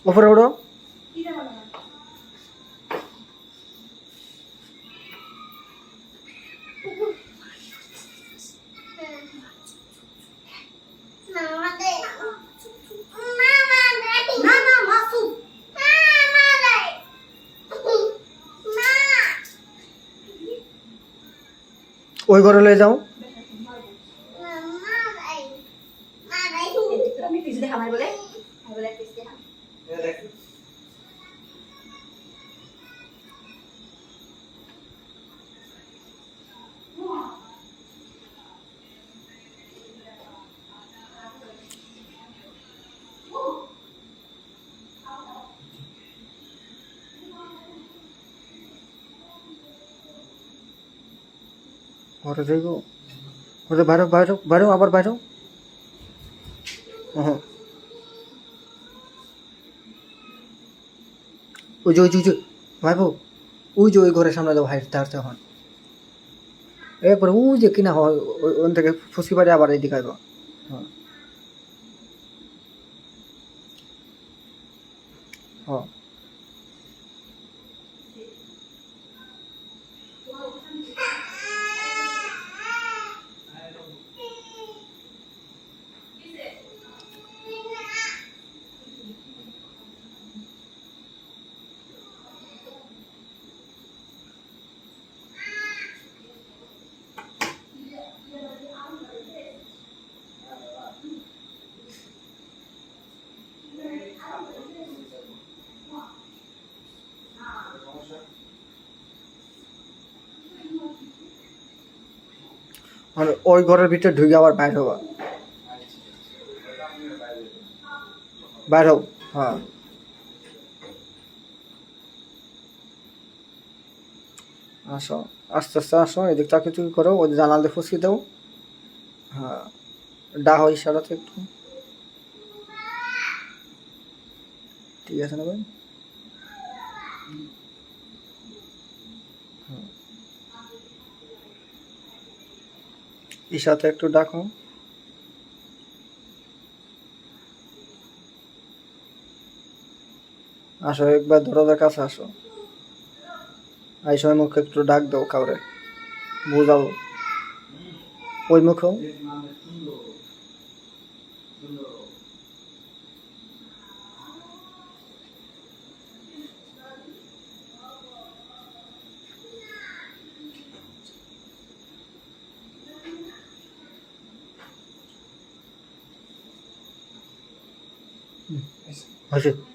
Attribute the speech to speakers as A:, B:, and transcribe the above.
A: উপরে উঠো। ওই ঘরে লয়ে যাও। ঘরে যাইব, ঘরে বাইরো বাইরো বাইরো, আবার বাইরো। হ্যাঁ ওই যে ওই যে ওই যে ভাইবো, ওই যে ওই ঘরের সামনে যাও, হাইটতে হাঁটতে হন একবারে ওই যে কিনা হয় ওখান থেকে ফুসকি পারে আবার এইদিকে আইব। হ্যাঁ হ্যাঁ আর ওই ঘরের ভিতরে ঢুকে আবার বাইর হবা, বাইর হও। হ্যাঁ আসো, আস্তে আস্তে আসো, এদিক তাকে তুমি করো, ওই জানাল দিয়ে ফুসকি দাও। হ্যাঁ ডাহো ইশারাতে একটু, ঠিক আছে না ভাই? ইশারাতে একটু ডাকো। আসো একবার দরজার কাছে আসো, আইসো ওই মুখে একটু ডাক দাও কাউরে, বুঝাও ওই মুখেও। হয়েছে।